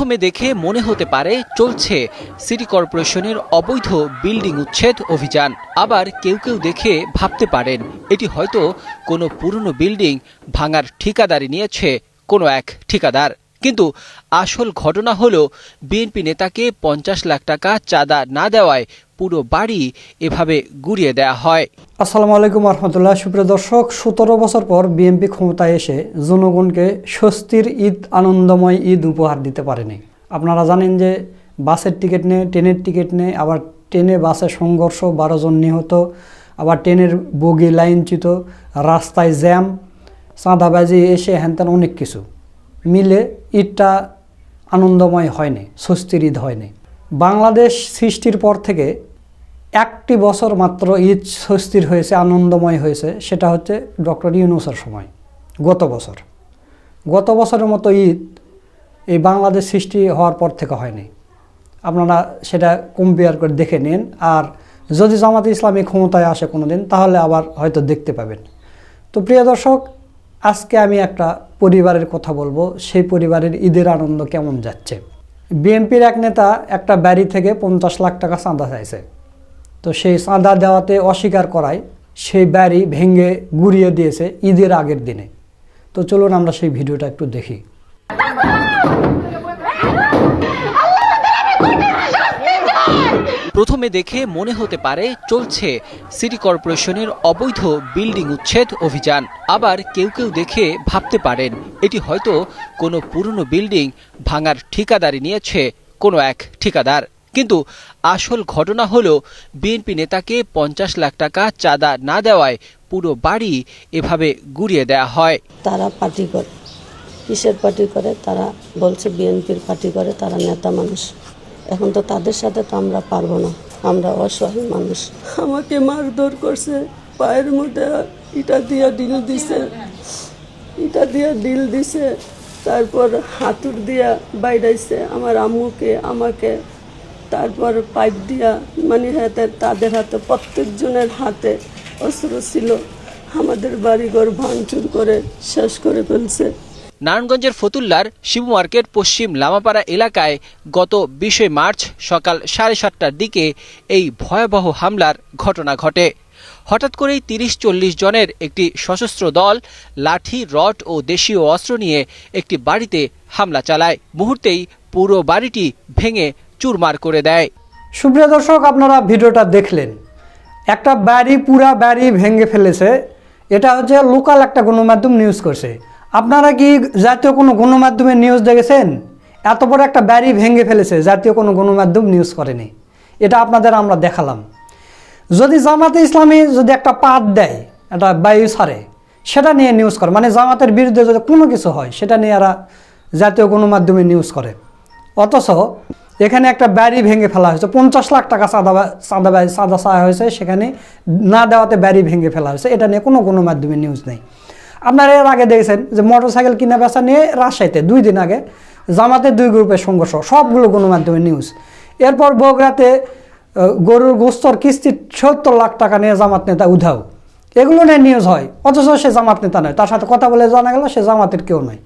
প্রথমে দেখে মনে হতে পারে চলছে সিটি কর্পোরেশনের অবৈধ বিল্ডিং উচ্ছেদ অভিযান। আবার কেউ কেউ দেখে ভাবতে পারেন এটি হয়তো কোনো পুরনো বিল্ডিং ভাঙার ঠিকাদারি নিয়েছে কোনো এক ঠিকাদার। কিন্তু আসল ঘটনা হলো বিএনপি নেতাকে ৫০ লাখ টাকা চাঁদা না দেওয়ায় পুরো বাড়ি এভাবে গুড়িয়ে দেয়া হয়। আসসালামু আলাইকুম রহমতুল্লাহ। সুপ্রিয় দর্শক, ১৭ বছর পর বিএনপি ক্ষমতায় এসে জনগণকে স্বস্তির ঈদ, আনন্দময় ঈদ উপহার দিতে পারেনি। আপনারা জানেন যে বাসের টিকিট নেই, ট্রেনের টিকিট নেই, আবার ট্রেনে বাসে সংঘর্ষ, ১২ জন নিহত, আবার ট্রেনের বগি লাইনচ্যুত, রাস্তায় জ্যাম, চাঁদাবাজি, এসে হ্যানত্যান অনেক কিছু মিলে ঈদটা আনন্দময় হয়নি, স্বস্তির ঈদ হয়নি। বাংলাদেশ সৃষ্টির পর থেকে একটি বছর মাত্র ঈদ স্বস্তির হয়েছে, আনন্দময় হয়েছে, সেটা হচ্ছে ডক্টর ইউনূসের সময়। গত বছরের মতো ঈদ এই বাংলাদেশ সৃষ্টি হওয়ার পর থেকে হয়নি। আপনারা সেটা কম্পেয়ার করে দেখে নিন। আর যদি জামাতে ইসলামী ক্ষমতায় আসে কোনো দিন, তাহলে আবার হয়তো দেখতে পাবেন। তো প্রিয় দর্শক, আজকে আমি একটা পরিবারের কথা বলবো, সেই পরিবারের ঈদের আনন্দ কেমন যাচ্ছে। বিএনপির এক নেতা একটা বাড়ি থেকে ৫০ লাখ টাকা চাঁদা চাইছে। তো সেই চাঁদা দেওয়াতে অস্বীকার করায় সেই বাড়ি ভেঙে গুড়িয়ে দিয়েছে ঈদের আগের দিনে। তো চলুন আমরা সেই ভিডিওটা একটু দেখি। প্রথমে দেখে মনে হতে পারে চলছে সিটি কর্পোরেশনের অবৈধ বিল্ডিং উচ্ছেদ অভিযান। আবার কেউ কেউ দেখে ভাবতে পারেন এটি হয়তো কোনো পুরনো বিল্ডিং ভাঙার ঠিকাদারি নিয়েছে কোনো এক ঠিকাদার। কিন্তু আসল ঘটনা হলো বিএনপি নেতাকে ৫০ লাখ টাকা চাঁদা না দেওয়ায় পুরো বাড়ি এভাবে গুড়িয়ে দেয়া হয়। তারা পার্টি করে, কিসের পার্টি করে? তারা বলছে বিএনপির পার্টি করে, তারা নেতা মানুষ। এখন তো তাদের সাথে তো আমরা পারবো না, আমরা অসহায় মানুষ। আমাকে মারধর করছে, পায়ের মধ্যে ইটা দিয়ে ডিল দিছে, তারপর হাতুড় দিয়া বাইরাইছে আমার আম্মুকে, আমাকে, তারপর পাইপ দিয়া, মানে হাতে, তাদের হাতে, প্রত্যেকজনের হাতে অস্ত্র ছিল। আমাদের বাড়িঘর ভাঙচুর করে শেষ করে ফেলছে। নারায়ণগঞ্জের ফতুল্লার শিবু মার্কেট পশ্চিম লামাপাড়া এলাকায় গত ২০ মার্চ সকাল ৭:৩০টার দিকে এই ভয়াবহ হামলার ঘটনা ঘটে। হঠাৎ করেই ৩০-৪০ জনের একটি সশস্ত্র দল লাঠি, রড ও দেশীয় অস্ত্র নিয়ে একটি বাড়িতে হামলা চালায়। মুহূর্তেই পুরো বাড়িটি ভেঙে চুরমার করে দেয়। সুপ্রিয় দর্শক, আপনারা ভিডিওটা দেখলেন। একটা বাড়ি, পুরা বাড়ি ভেঙে ফেলেছে। এটা হচ্ছে লোকাল একটা গণমাধ্যম নিউজ করছে। আপনারা কি জাতীয় কোনো গণমাধ্যমে নিউজ দেখেছেন? এত বড় একটা বাড়ি ভেঙে ফেলেছে, জাতীয় কোনো গণমাধ্যম নিউজ করেনি। এটা আপনাদের আমরা দেখালাম। যদি জামাতে ইসলামী যদি একটা পাত দেয়, একটা বায়ু ছাড়ে, সেটা নিয়ে নিউজ করে, মানে জামাতের বিরুদ্ধে যদি কোনো কিছু হয় সেটা নিয়ে এরা জাতীয় গণমাধ্যমে নিউজ করে। অথচ এখানে একটা বাড়ি ভেঙে ফেলা হয়েছে, ৫০ লাখ টাকা চাঁদা চাওয়া হয়েছে, সেখানে না দেওয়াতে বাড়ি ভেঙে ফেলা হয়েছে, এটা নিয়ে কোনো গণমাধ্যমে নিউজ নেই। আপনারা এর আগে দেখেছেন যে মোটরসাইকেল কিনা বেচা নিয়ে রাজশাহীতে 2 দিন আগে জামাতের 2 গ্রুপের সংঘর্ষ, সবগুলো গণমাধ্যমে নিউজ। এরপর বগুড়াতে গরুর গোস্তর কিস্তি ৭০ লাখ টাকা নিয়ে জামাত নেতা উধাও, এগুলো নিয়ে নিউজ হয়। অথচ সে জামাত নেতা নয়, তার সাথে কথা বলে জানা গেল সে জামাতের কেউ নয়।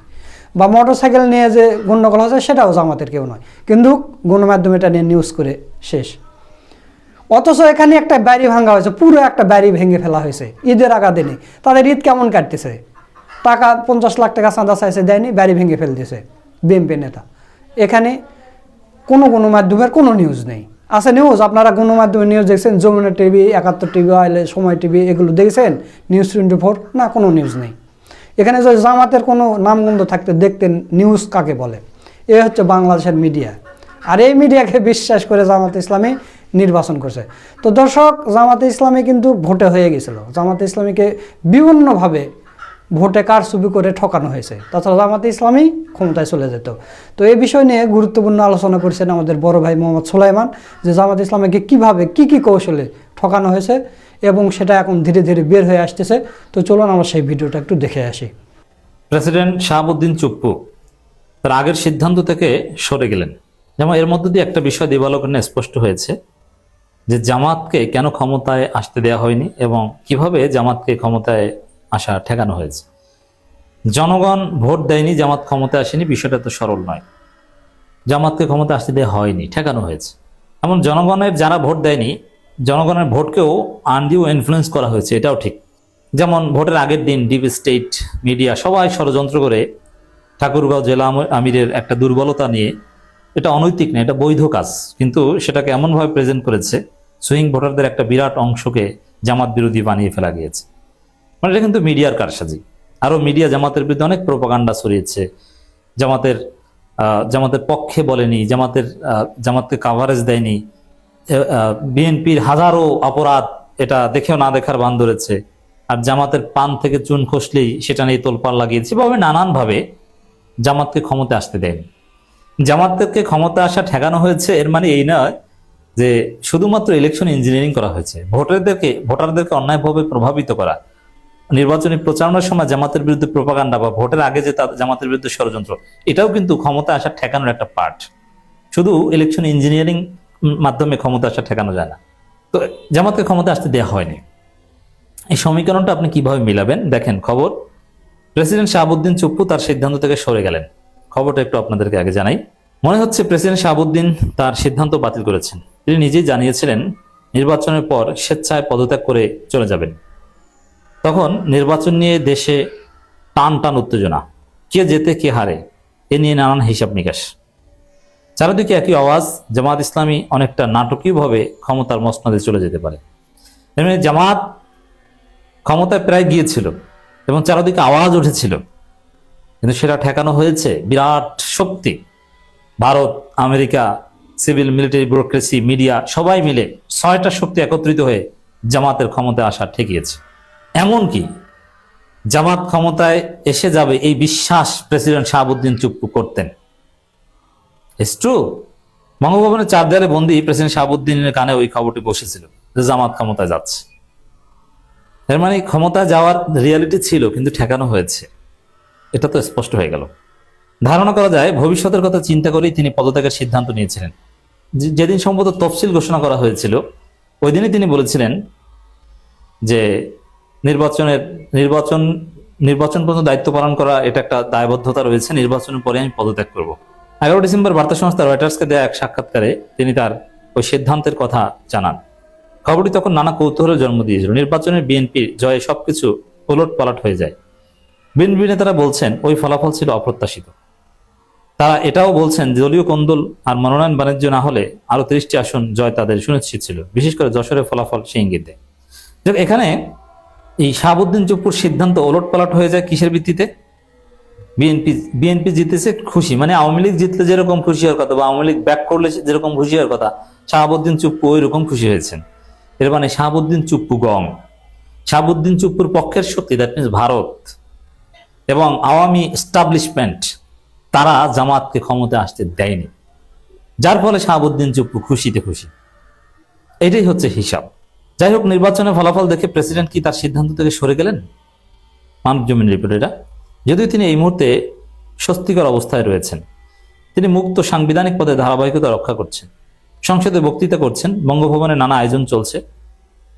বা মোটরসাইকেল নিয়ে যে গণ্ডগোল হয়েছে সেটাও জামাতের কেউ নয়, কিন্তু গণমাধ্যম এটা নিয়ে নিউজ করে শেষ। অথচ এখানে একটা বাড়ি ভাঙা হয়েছে, পুরো একটা বাড়ি ভেঙে ফেলা হয়েছে ঈদের আগা দিনে। তাদের ঈদ কেমন কাটতেছে? টাকা ৫০ লাখ টাকা চাঁদা চাইছে, দেয়নি, বাড়ি ভেঙে ফেল দিয়েছে বিএনপি নেতা। এখানে কোনো গণমাধ্যমের কোনো নিউজ নেই। আছে নিউজ? আপনারা গণমাধ্যমে নিউজ দেখছেন? যমুনা টিভি, ৭১ টিভি, সময় টিভি, এগুলো দেখছেন? নিউজ 24? না, কোনো নিউজ নেই। এখানে যদি জামাতের কোনো নামগন্ধ থাকতে দেখতেন নিউজ কাকে বলে। এ হচ্ছে বাংলাদেশের মিডিয়া। আর এই মিডিয়াকে বিশ্বাস করে জামাতে ইসলামী নির্বাচন করছে। তো দর্শক, জামাতে ইসলামী কিন্তু ভোটে হয়ে গেছিল। জামাতে ইসলামীকে বিভিন্নভাবে ভোটে কারচুপি করে ঠকানো হয়েছে, তাছাড়া জামাতে ইসলামী ক্ষমতায় চলে যেত। তো এই বিষয় নিয়ে গুরুত্বপূর্ণ আলোচনা করেছেন আমাদের বড় ভাই মোহাম্মদ সুলাইমান, যে জামাতে ইসলামীকে কীভাবে কী কৌশলে ঠকানো হয়েছে এবং সেটা এখন ধীরে ধীরে বের হয়ে আসতেছে। তো চলুন আমরা সেই ভিডিওটা একটু দেখে আসি। প্রেসিডেন্ট শাহাবুদ্দিন চুপ্পু তার আগের সিদ্ধান্ত থেকে সরে গেলেন। যেমন এর মধ্যে দিয়ে একটা বিষয় দিবালোচনে স্পষ্ট হয়েছে যে জামাতকে কেন ক্ষমতায় আসতে দেওয়া হয়নি এবং কিভাবে জামাতকে ক্ষমতায় আসা ঠেকানো হয়েছে। জনগণ ভোট দেয়নি, জামাত ক্ষমতায় আসেনি, বিষয়টা তো সরল নয়। জামাতকে ক্ষমতা আসতে দেওয়া হয়নি, ঠেকানো হয়েছে। এমন জনগণের যারা ভোট দেয়নি, জনগণের ভোটকেও আনডিউ ইনফ্লুয়েন্স করা হয়েছে, এটাও ঠিক। যেমন ভোটের আগের দিন ডিপ স্টেট মিডিয়া সবাই ষড়যন্ত্র করে ঠাকুরগাঁও জেলা আমিরের একটা দুর্বলতা নিয়ে, এটা অনৈতিক না, এটা বৈধ কাজ, কিন্তু সেটাকে এমনভাবে প্রেজেন্ট করেছে সুইং ভোটারদের একটা বিরাট অংশকে জামাত বিরোধী বানিয়ে ফেলা গিয়েছে। মানে এটা কিন্তু মিডিয়ার কারসাজি। আরও মিডিয়া জামাতের বিরুদ্ধে অনেক প্রোপাগান্ডা ছড়িয়েছে, জামাতের পক্ষে বলেনি, জামাতকে কাভারেজ দেয়নি, বিএনপির হাজারো অপরাধ এটা দেখেও না দেখার ভান ধরেছে, আর জামাতের পান থেকে চুন খসলেই সেটা নিয়ে তোলপাড় লাগিয়েছে, এভাবে নানানভাবে জামাতকে ক্ষমতা আসতে দেয়নি। জামাতকে ক্ষমতা আসা ঠেকানো হয়েছে, এর মানে এই নয় যে শুধুমাত্র ইলেকশন ইঞ্জিনিয়ারিং করা হয়েছে, ভোটারদেরকে অন্যায়ভাবে প্রভাবিত করা, নির্বাচনী প্রচারণার সময় জামাতের বিরুদ্ধে প্রোপাগান্ডা বা ভোটের আগে যে জামাতের বিরুদ্ধে ষড়যন্ত্র, এটাও কিন্তু ক্ষমতা আসা ঠেকানোর একটা পার্ট। শুধু ইলেকশন ইঞ্জিনিয়ারিং মাধ্যমে ক্ষমতা আসা ঠেকানো যায় না। তো জামাতকে ক্ষমতা আসতে দেওয়া হয়নি। এই সমীকরণটা আপনি কিভাবে মিলাবেন? দেখেন, খবর, প্রেসিডেন্ট শাহাবুদ্দিন চুপ্পু তার সিদ্ধান্ত থেকে সরে গেলেন। খবরটা একটু আপনাদেরকে আগে জানাই। মনে হচ্ছে প্রেসিডেন্ট শাহাবুদ্দিন তার সিদ্ধান্ত বাতিল করেছেন। তিনি নিজেই জানিয়েছিলেন নির্বাচনের পর স্বেচ্ছায় পদত্যাগ করে চলে যাবেন। তখন নির্বাচন নিয়ে দেশে টান টান উত্তেজনা, কে জেতে কে হারে এ নিয়ে নানান হিসাব নিকাশ, চারিদিকে একই আওয়াজ, জামাত ইসলামী অনেকটা নাটকীয়ভাবে ক্ষমতার মসনদে চলে যেতে পারে। এমনি জামাত ক্ষমতায় প্রায় গিয়েছিল এবং চারিদিকে আওয়াজ উঠেছিল, কিন্তু সেটা ঠেকানো হয়েছে বিরাট শক্তি, Bharat, America, civil military bureaucracy, media সবাই মিলে 6টা শক্তি একত্রিত হয়ে জামাতের ক্ষমতায় আসা ঠেকিয়েছে। এমনকি জামাত ক্ষমতায় এসে যাবে এই বিশ্বাস প্রেসিডেন্ট শাহাবুদ্দিন চুপ্পু করতেন। ইটস ট্রু, বঙ্গভবনের 4 দেয়ালে বন্দী প্রেসিডেন্ট শাহাবুদ্দিনের কানে ওই খবরটি বসেছিল যে জামাত ক্ষমতায় যাচ্ছে। এর মানে ক্ষমতায় যাওয়ার রিয়ালিটি ছিল, কিন্তু ঠেকানো হয়েছে, এটা তো স্পষ্ট হয়ে গেল। ধারণা করা যায় ভবিষ্যতের কথা চিন্তা করেই তিনি পদত্যাগের সিদ্ধান্ত নিয়েছিলেন। যেদিন সম্ভবত তফসিল ঘোষণা করা হয়েছিল, ওই দিনই তিনি বলেছিলেন যে নির্বাচন পর্যন্ত দায়িত্ব পালন করা এটা একটা দায়বদ্ধতা রয়েছে, নির্বাচনের পরে আমি পদত্যাগ করব। 11 ডিসেম্বর বার্তা সংস্থা রয়টার্সকে দেয়া এক সাক্ষাৎকারে তিনি তার ওই সিদ্ধান্তের কথা জানান। খবরটি তখন নানা কৌতূহলের জন্ম দিয়েছিল। নির্বাচনের বিএনপির জয়ে সবকিছু ওলট পালট হয়ে যায়। বিএনপি নেতারা বলছেন ওই ফলাফল ছিল অপ্রত্যাশিত। তারা এটাও বলছেন দলীয় কোন্দল আর মনোনয়ন বাণিজ্য না হলে আরো 30টি আসন জয় তাদের সুনিশ্চিত ছিল। বিশেষ করে যশোরের ফলাফল সেই ইঙ্গিত দেয়। এখানে এই শাহাবুদ্দিন চুপ্পুর সিদ্ধান্ত ওলট পালট হয়ে যায় কিসের ভিত্তিতে? বিএনপি জিতেছে খুশি, মানে আওয়ামী লীগ জিতলে যেরকম খুশি হওয়ার কথা বা আওয়ামী লীগ ব্যাক করলে যেরকম খুশি হওয়ার কথা, শাহাবুদ্দিন চুপ্পু ওই রকম খুশি হয়েছেন। এর মানে শাহাবুদ্দিন চুপ্পু গং, শাহাবুদ্দিন চুপ্পুর পক্ষের শক্তি, দ্যাট মিনস ভারত এবং আওয়ামী এস্টাবলিশমেন্ট, তারা জামাতকে ক্ষমতা আসতে দেয়নি, যার ফলে শাহাবুদ্দিন চুপ্পু খুশিতে খুশি। এটাই হচ্ছে হিসাব। যাই হোক, নির্বাচনের ফলাফল দেখে প্রেসিডেন্ট কি তার সিদ্ধান্ত থেকে সরে গেলেন? মানবজমিন রিপোর্ট এটা। যদিও তিনি এই মুহূর্তে স্বস্তিকর অবস্থায় রয়েছেন, তিনি মুক্ত সাংবিধানিক পদে ধারাবাহিকতা রক্ষা করছেন, সংসদে বক্তৃতা করছেন, বঙ্গভবনে নানা আয়োজন চলছে,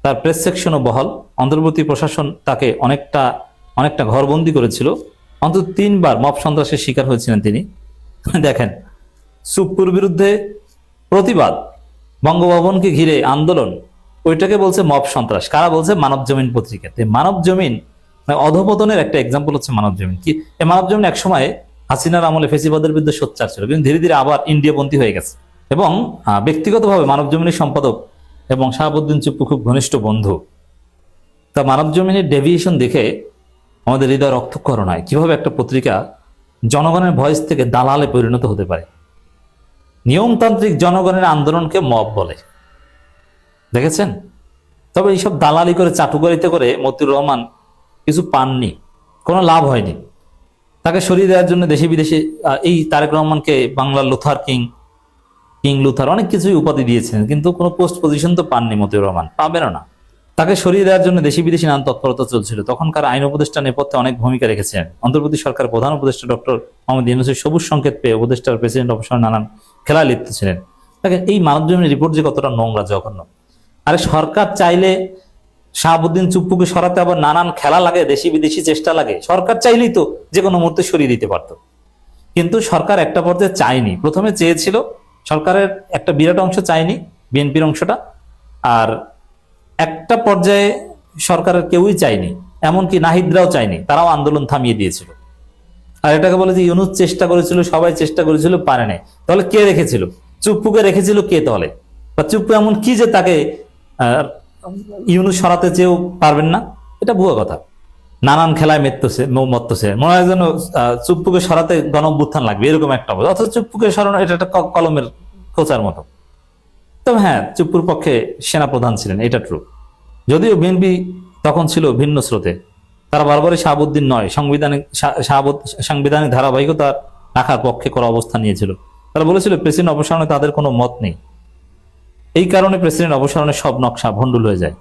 তার প্রেস সেকশনও বহাল, অন্তর্বর্তী প্রশাসন তাকে অনেকটা ঘরবন্দি করেছিল, অন্তত 3বার মব সন্ত্রাসের শিকার হয়েছিলেন তিনি। দেখেন, চুপ্পুর বিরুদ্ধে প্রতিবাদ, বঙ্গভবনকে ঘিরে আন্দোলন, ওইটাকে বলছে মব সন্ত্রাস। কারা বলছে? মানবজমিন পত্রিকাতে। মানবজমিন অধপতনের একটা এক্সাম্পল হচ্ছে মানবজমিন। কি এই মানবজমিন একসময় হাসিনার আমলে ফেসিবাদের বিরুদ্ধে সোচ্চার ছিল, কিন্তু ধীরে ধীরে আবার ইন্ডিয়াপন্থী হয়ে গেছে। এবং ব্যক্তিগতভাবে মানবজমিনের সম্পাদক এবং শাহাবুদ্দিন চুপ্পু খুব ঘনিষ্ঠ বন্ধু। তা মানবজমিনের ডেভিয়েশন দেখে আমাদের হৃদয় রক্তক্ষরণ হয়, কিভাবে একটা পত্রিকা জনগণের ভয়েস থেকে দালালে পরিণত হতে পারে। নিয়মতান্ত্রিক জনগণের আন্দোলনকে মব বলে, দেখেছেন? তবে এইসব দালালি করে চাটুকারিতে করে মতিউর রহমান কিছু পাননি, কোনো লাভ হয়নি। তাকে সরিয়ে দেওয়ার জন্য দেশে বিদেশে এই তারেক রহমানকে বাংলার লুথার কিং লুথার অনেক কিছুই উপাধি দিয়েছিলেন, কিন্তু কোনো পোস্ট পজিশন তো পাননি মতিউর রহমান, পাবেনও না। তাকে সরিয়ে দেওয়ার জন্য দেশি বিদেশি নানান তৎপরতা চলছিল। তখনকার আইন উপদেষ্টা নেপথ্যে অনেক ভূমিকা রেখেছেন। অন্তর্বর্তী সরকার প্রধান উপদেষ্টা ডক্টর মোহাম্মদ ইউনূসের সবুজ সংকেত পেয়ে উপদেষ্টার প্রেসিডেন্ট অবসরে নানান খেলায় লিপ্ত ছিলেন। দেখেন, এই মানবজমিনের রিপোর্ট যে কতটা নোংরা, জঘন্য। আরে সরকার চাইলে শাহাবুদ্দিন চুপ্পুকে সরাতে আবার নানান খেলা লাগে, দেশি বিদেশি চেষ্টা লাগে। সরকার চাইলেই তো যে কোনো মুহূর্তে সরিয়ে দিতে পারতো। কিন্তু সরকার একটা পর্যায়ে চায়নি, প্রথমে চেয়েছিল, সরকারের একটা বিরাট অংশ চায়নি, বিএনপির অংশটা, আর একটা পর্যায়ে সরকারের কেউই চায়নি, এমনকি নাহিদরাও চায়নি, তারাও আন্দোলন থামিয়ে দিয়েছিল। আর এটাকে বলে যে ইউনূস চেষ্টা করেছিল, সবাই চেষ্টা করেছিল, পারে নাই। তাহলে কে রেখেছিল? চুপ্পুকে রেখেছিল কে তাহলে? বা চুপ্পু এমন কি যে তাকে ইউনূস সরাতে চেয়েও পারবেন না? এটা ভুয়া কথা। নানান খেলায় মত্তছে, মনে হয় যেন চুপ্পুকে সরাতে গণ-অভ্যুত্থান লাগবে, এরকম একটা অবস্থা। অথচ চুপ্পুকে সরানো এটা একটা কলমের খোঁচার মতো। তবে হ্যাঁ, চুপ্পুর পক্ষে সেনাপ্রধান ছিলেন, এটা ট্রু। যদিও বিএনপি তখন ছিল ভিন্ন স্রোতে, তারা বারবারই শাহাবুদ্দিন নয়, সাংবিধানিক ধারাবাহিকতা রাখার পক্ষে করা অবস্থান নিয়েছিল। তারা বলেছিল প্রেসিডেন্ট অপসারণে তাদের কোনো মত নেই, এই কারণে প্রেসিডেন্ট অপসারণে সব নকশা ভণ্ডুল হয়ে যায়।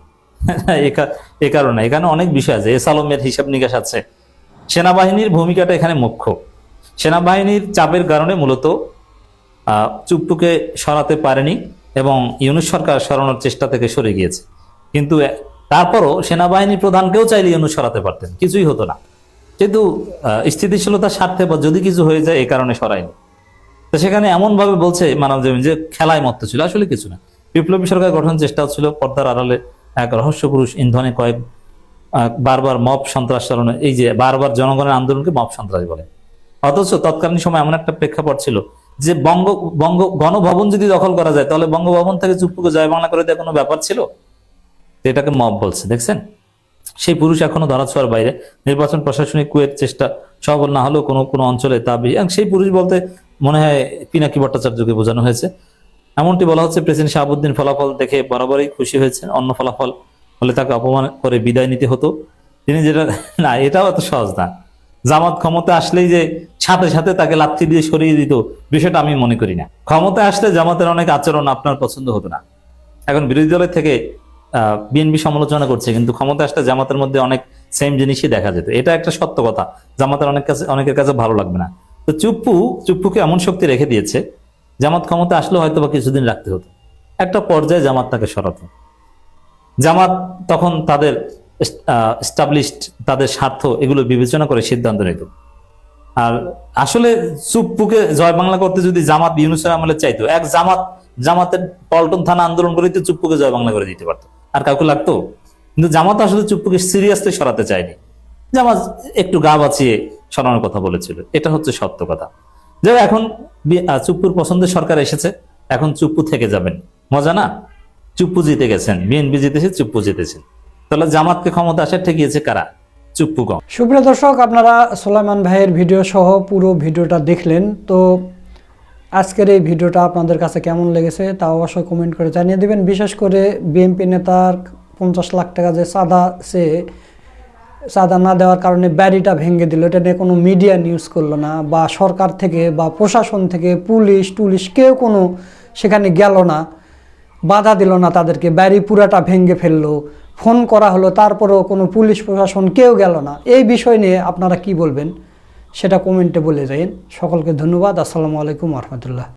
এ কারণে এখানে অনেক বিষয় আছে, এস আলমের হিসাব নিকাশ আছে। সেনাবাহিনীর ভূমিকাটা এখানে মুখ্য। সেনাবাহিনীর চাপের কারণে মূলত চুপ্পুকে সরাতে পারেনি এবং ইউনূস সরকার সরানোর চেষ্টা থেকে সরে গিয়েছে। কিন্তু তারপরও সেনাবাহিনী প্রধানকেও চাইলে ইউনূস সরাতে পারতেন, কিছুই হতো না। কিন্তু স্থিতিশীলতার স্বার্থে বা যদি কিছু হয়ে যায়, এই কারণে সরায়নি। তো সেখানে এমন ভাবে বলছে মানব জমিন যে খেলায় মত্ত ছিল, আসলে কিছু না। বিপ্লবী সরকার গঠনের চেষ্টা হচ্ছিল, পর্দার আড়ালে এক রহস্য পুরুষ ইন্ধনে বারবার মব সন্ত্রাস চালানো, এই যে বারবার জনগণের আন্দোলনকে মব সন্ত্রাস বলে। অথচ তৎকালীন সময় এমন একটা প্রেক্ষাপট ছিল যে গণভবন যদি দখল করা যায়, তাহলে বঙ্গভবন থেকে চুপ্পুকে জয় বাংলা করে দেওয়ার কোনো ব্যাপার ছিল? এটাকে মব বলছে, দেখছেন? সেই পুরুষ এখনো ধরাছোঁয়ার বাইরে। নির্বাচন প্রশাসনিক কুয়ের চেষ্টা সফল না হলেও কোনো কোনো অঞ্চলে তা সেই পুরুষ বলতে মনে হয় পিনাকি ভট্টাচার্যকে বোঝানো হয়েছে। এমনটি বলা হচ্ছে, প্রেসিডেন্ট শাহাবুদ্দিন ফলাফল দেখে বরাবরই খুশি হয়েছেন, অন্য ফলাফল হলে তাকে অপমান করে বিদায় নিতে হতো। তিনি যেটা, না এটাও এত সহজ না। জামাত ক্ষমতা আসলেই যে সাথে সাথে তাকে লাথি দিয়ে সরিয়ে দিত, বিষয়টা আমি মনে করি না। ক্ষমতা আসলে জামাতের অনেক আচরণ আপনার পছন্দ হতো না। এখন বিরোধী দলের থেকে বিএনপি সমালোচনা করছে, কিন্তু ক্ষমতা আসলে জামাতের মধ্যে অনেক সেম জিনিসই দেখা যেত। এটা একটা সত্য কথা, জামাতের অনেকের কাছে ভালো লাগবে না। তো চুপ্পুকে এমন শক্তি রেখে দিয়েছে, জামাত ক্ষমতা আসলে হয়তো বা কিছুদিন রাখতে হতো, একটা পর্যায়ে জামাত তাকে সরাতো। জামাত তখন তাদের এস্টাবলিশড, তাদের স্বার্থ এগুলো বিবেচনা করে সিদ্ধান্ত নিত। আর আসলে চুপ্পুকে জয় বাংলা করতে যদি জামাত ইউনূসের আমলে চাইতো, জামাতের পল্টন থানা আন্দোলন করে চুপ্পুকে জয় বাংলা করে দিতে পারতো, আর কাউকে লাগতো? কিন্তু জামাত আসলে চুপ্পুকে সিরিয়াসলি সরাতে চায়নি, জামাত একটু গা বাঁচিয়ে সরানোর কথা বলেছিল। এটা হচ্ছে সত্য কথা। যে এখন চুপ্পুর পছন্দের সরকার এসেছে, এখন চুপ্পু থেকে যাবেন, মজা না? চুপ্পু জিতে গেছেন, বিএনপি জিতেছে, চুপ্পু জিতেছেন। তাহলে জামাতকে ক্ষমতা আসা ঠেকিয়েছে কারা? চুপ্পু কম। সুপ্রিয় দর্শক, আপনারা সোলাইমান ভাইয়ের ভিডিও সহ পুরো ভিডিওটা দেখলেন। তো আজকের এই ভিডিওটা আপনাদের কাছে কেমন লেগেছে তা অবশ্যই কমেন্ট করে জানিয়ে দেবেন। বিশেষ করে বিএনপি নেতার 50 লাখ টাকা যে চাঁদা না দেওয়ার কারণে ব্যারিটা ভেঙে দিল, এটা নিয়ে কোনো মিডিয়া নিউজ করলো না, বা সরকার থেকে বা প্রশাসন থেকে পুলিশ কেউ কোনো সেখানে গেল না, বাধা দিল না তাদেরকে, ব্যারি পুরাটা ভেঙে ফেললো, ফোন করা হলো, তারপরেও কোনো পুলিশ প্রশাসন কেউ গেল না। এই বিষয় নিয়ে আপনারা কি বলবেন সেটা কমেন্টে বলে যান। সকলকে ধন্যবাদ। আসসালামু আলাইকুম রহমতুল্লাহ।